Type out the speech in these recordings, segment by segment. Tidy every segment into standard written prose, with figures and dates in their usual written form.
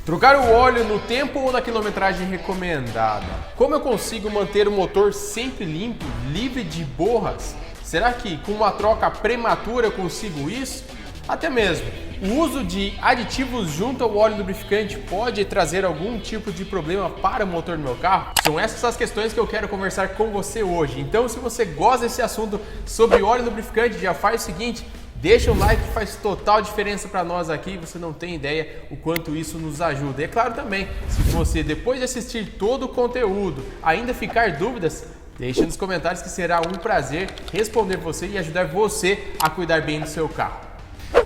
Trocar o óleo no tempo ou na quilometragem recomendada? Como eu consigo manter o motor sempre limpo, livre de borras? Será que com uma troca prematura eu consigo isso? Até mesmo, o uso de aditivos junto ao óleo lubrificante pode trazer algum tipo de problema para o motor do meu carro? São essas as questões que eu quero conversar com você hoje. Então, se você gosta desse assunto sobre óleo lubrificante, já faz o seguinte: deixa o like, que faz total diferença para nós aqui, você não tem ideia o quanto isso nos ajuda. E é claro também, se você depois de assistir todo o conteúdo ainda ficar dúvidas, deixa nos comentários que será um prazer responder você e ajudar você a cuidar bem do seu carro.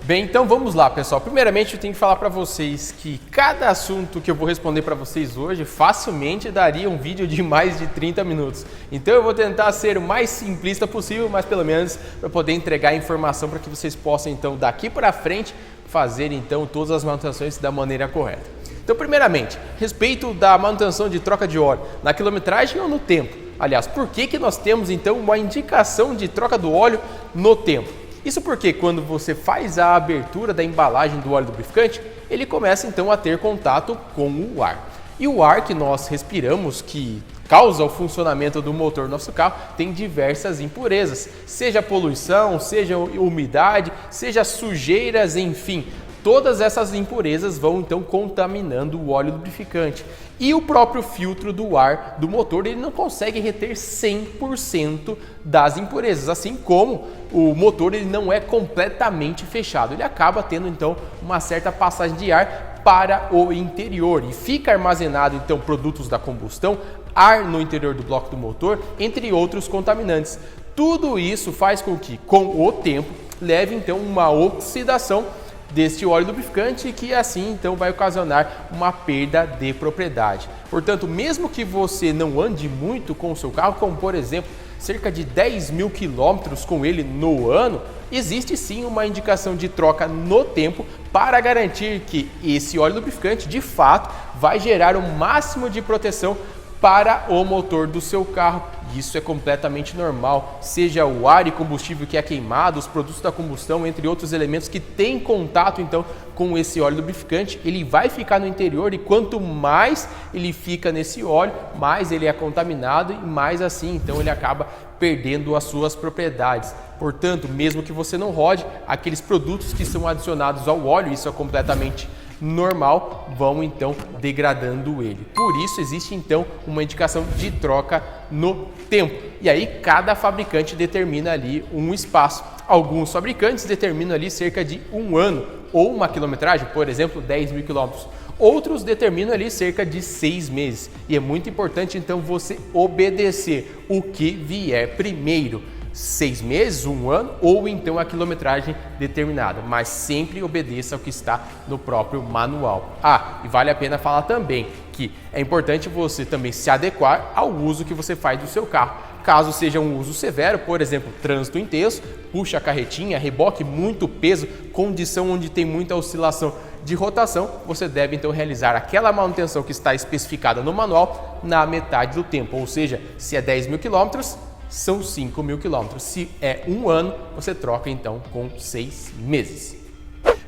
Bem, então vamos lá, pessoal. Primeiramente eu tenho que falar para vocês que cada assunto que eu vou responder para vocês hoje facilmente daria um vídeo de mais de 30 minutos. Então eu vou tentar ser o mais simplista possível, mas pelo menos para poder entregar informação para que vocês possam então daqui para frente fazer então todas as manutenções da maneira correta. Então, primeiramente, respeito da manutenção de troca de óleo na quilometragem ou no tempo. Aliás, por que nós temos então uma indicação de troca do óleo no tempo? Isso porque quando você faz a abertura da embalagem do óleo lubrificante, ele começa então a ter contato com o ar. E o ar que nós respiramos, que causa o funcionamento do motor do nosso carro, tem diversas impurezas, seja poluição, seja umidade, seja sujeiras, enfim. Todas essas impurezas vão então contaminando o óleo lubrificante. E o próprio filtro do ar do motor, ele não consegue reter 100% das impurezas, assim como o motor ele não é completamente fechado. Ele acaba tendo então uma certa passagem de ar para o interior e fica armazenado então produtos da combustão, ar no interior do bloco do motor, entre outros contaminantes. Tudo isso faz com que, com o tempo, leve então uma oxidação deste óleo lubrificante, que assim então vai ocasionar uma perda de propriedade. Portanto, mesmo que você não ande muito com o seu carro, como por exemplo cerca de 10 mil quilômetros com ele no ano, existe sim uma indicação de troca no tempo para garantir que esse óleo lubrificante de fato vai gerar o máximo de proteção para o motor do seu carro. Isso é completamente normal, seja o ar e combustível que é queimado, os produtos da combustão, entre outros elementos que têm contato então com esse óleo lubrificante, ele vai ficar no interior e quanto mais ele fica nesse óleo, mais ele é contaminado e mais assim então ele acaba perdendo as suas propriedades. Portanto, mesmo que você não rode, aqueles produtos que são adicionados ao óleo, isso é completamente normal, vão então degradando ele. Por isso existe então uma indicação de troca no tempo. E aí cada fabricante determina ali um espaço. Alguns fabricantes determinam ali cerca de um ano ou uma quilometragem, por exemplo, 10 mil quilômetros. Outros determinam ali cerca de 6 meses. E é muito importante então você obedecer o que vier primeiro. 6 meses, um ano ou então a quilometragem determinada, mas sempre obedeça ao que está no próprio manual. E vale a pena falar também que é importante você também se adequar ao uso que você faz do seu carro. Caso seja um uso severo, por exemplo, trânsito intenso, puxa a carretinha, reboque, muito peso, condição onde tem muita oscilação de rotação, você deve então realizar aquela manutenção que está especificada no manual na metade do tempo, ou seja, se é 10 mil quilômetros, são 5 mil quilômetros. Se é um ano, você troca então com 6 meses.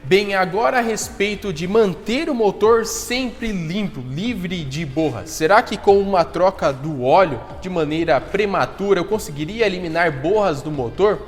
Bem, agora a respeito de manter o motor sempre limpo, livre de borras. Será que com uma troca do óleo de maneira prematura eu conseguiria eliminar borras do motor?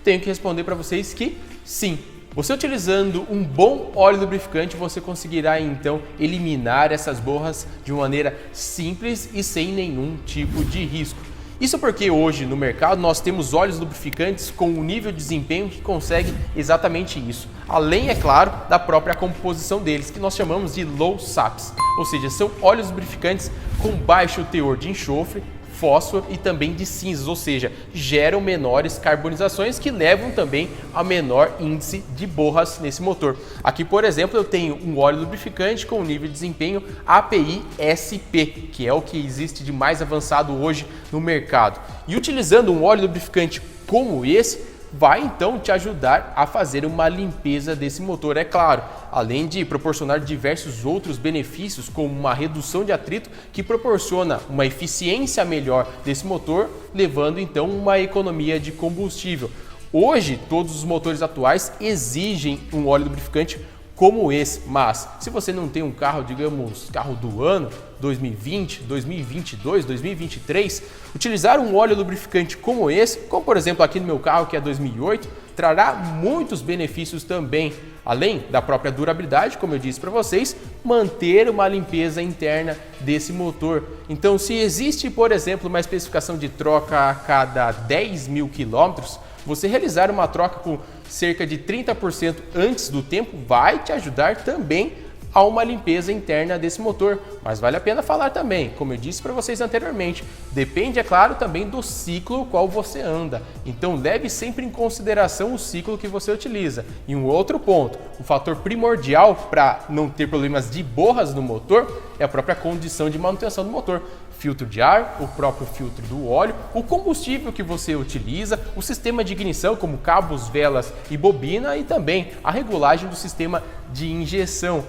Tenho que responder para vocês que sim. Você utilizando um bom óleo lubrificante, você conseguirá então eliminar essas borras de maneira simples e sem nenhum tipo de risco. Isso porque hoje no mercado nós temos óleos lubrificantes com um nível de desempenho que consegue exatamente isso. Além, é claro, da própria composição deles, que nós chamamos de low SAPs, ou seja, são óleos lubrificantes com baixo teor de enxofre, fósforo e também de cinzas, ou seja, geram menores carbonizações que levam também a menor índice de borras nesse motor. Aqui, por exemplo, eu tenho um óleo lubrificante com nível de desempenho API SP, que é o que existe de mais avançado hoje no mercado. E utilizando um óleo lubrificante como esse, vai então te ajudar a fazer uma limpeza desse motor, é claro, além de proporcionar diversos outros benefícios, como uma redução de atrito que proporciona uma eficiência melhor desse motor, levando então uma economia de combustível. Hoje, todos os motores atuais exigem um óleo lubrificante como esse. Mas se você não tem um carro, digamos, carro do ano 2020, 2022, 2023, utilizar um óleo lubrificante como esse, como por exemplo aqui no meu carro que é 2008, trará muitos benefícios também. Além da própria durabilidade, como eu disse para vocês, manter uma limpeza interna desse motor. Então, se existe, por exemplo, uma especificação de troca a cada 10 mil quilômetros, você realizar uma troca com cerca de 30% antes do tempo vai te ajudar também a uma limpeza interna desse motor. Mas vale a pena falar também, como eu disse para vocês anteriormente, depende, é claro, também do ciclo qual você anda. Então leve sempre em consideração o ciclo que você utiliza. E um outro ponto, o fator primordial para não ter problemas de borras no motor é a própria condição de manutenção do motor. Filtro de ar, o próprio filtro do óleo, o combustível que você utiliza, o sistema de ignição como cabos, velas e bobina e também a regulagem do sistema de injeção.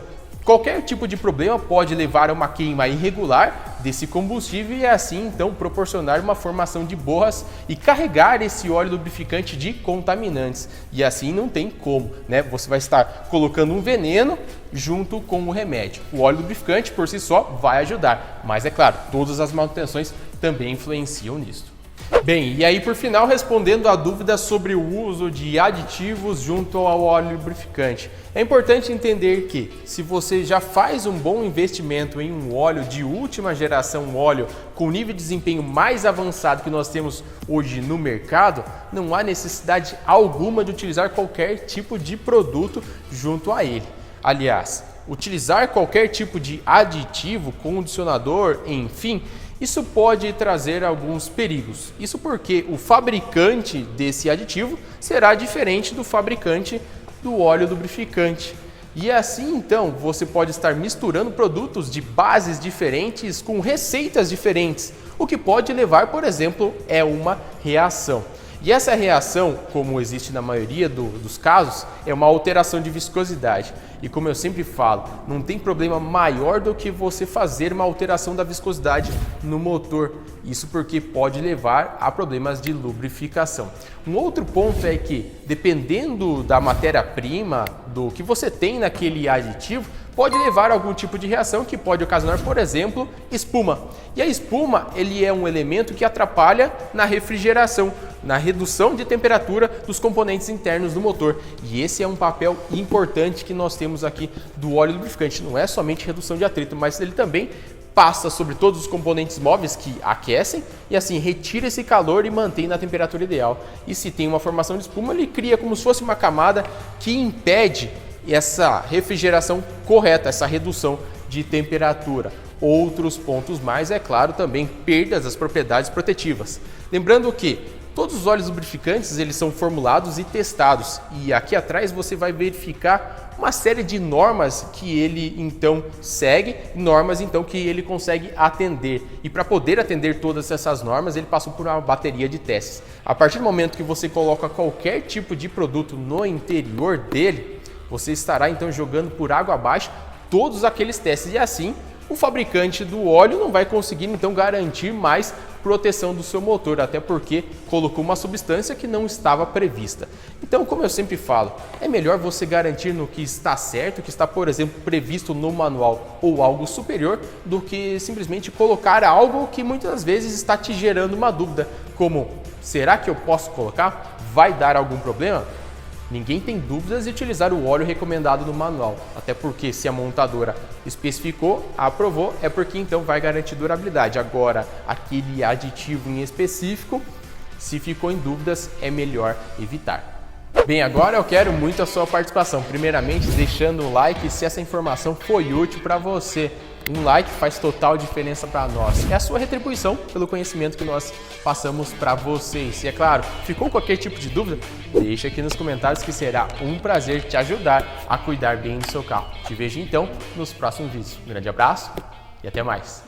Qualquer tipo de problema pode levar a uma queima irregular desse combustível e assim então proporcionar uma formação de borras e carregar esse óleo lubrificante de contaminantes. E assim não tem como, né? Você vai estar colocando um veneno junto com o remédio. O óleo lubrificante por si só vai ajudar, mas é claro, todas as manutenções também influenciam nisso. Bem, e aí por final respondendo a dúvida sobre o uso de aditivos junto ao óleo lubrificante. É importante entender que se você já faz um bom investimento em um óleo de última geração, um óleo com nível de desempenho mais avançado que nós temos hoje no mercado, não há necessidade alguma de utilizar qualquer tipo de produto junto a ele. Aliás, utilizar qualquer tipo de aditivo, condicionador, enfim, isso pode trazer alguns perigos. Isso porque o fabricante desse aditivo será diferente do fabricante do óleo lubrificante. E assim, então, você pode estar misturando produtos de bases diferentes com receitas diferentes, o que pode levar, por exemplo, a uma reação. E essa reação, como existe na maioria dos casos, é uma alteração de viscosidade. E como eu sempre falo, não tem problema maior do que você fazer uma alteração da viscosidade no motor. Isso porque pode levar a problemas de lubrificação. Um outro ponto é que, dependendo da matéria-prima, do que você tem naquele aditivo, pode levar a algum tipo de reação que pode ocasionar, por exemplo, espuma. E a espuma, ele é um elemento que atrapalha na refrigeração, na redução de temperatura dos componentes internos do motor. E esse é um papel importante que nós temos aqui do óleo lubrificante. Não é somente redução de atrito, mas ele também passa sobre todos os componentes móveis que aquecem e assim retira esse calor e mantém na temperatura ideal. E se tem uma formação de espuma, ele cria como se fosse uma camada que impede essa refrigeração correta, essa redução de temperatura. Outros pontos mais, é claro, também perdas das propriedades protetivas. Lembrando que todos os óleos lubrificantes eles são formulados e testados e aqui atrás você vai verificar uma série de normas que ele então segue, normas então que ele consegue atender. E para poder atender todas essas normas, ele passou por uma bateria de testes. A partir do momento que você coloca qualquer tipo de produto no interior dele, você estará então jogando por água abaixo todos aqueles testes e assim o fabricante do óleo não vai conseguir então garantir mais proteção do seu motor, até porque colocou uma substância que não estava prevista. Então, como eu sempre falo, é melhor você garantir no que está certo, que está, por exemplo, previsto no manual ou algo superior, do que simplesmente colocar algo que muitas vezes está te gerando uma dúvida, como, será que eu posso colocar? Vai dar algum problema? Ninguém tem dúvidas de utilizar o óleo recomendado no manual, até porque se a montadora especificou, aprovou, é porque então vai garantir durabilidade. Agora, aquele aditivo em específico, se ficou em dúvidas, é melhor evitar. Bem, agora eu quero muito a sua participação, primeiramente deixando um like se essa informação foi útil para você. Um like faz total diferença para nós. É a sua retribuição pelo conhecimento que nós passamos para vocês. E é claro, ficou qualquer tipo de dúvida? Deixa aqui nos comentários que será um prazer te ajudar a cuidar bem do seu carro. Te vejo então nos próximos vídeos. Um grande abraço e até mais.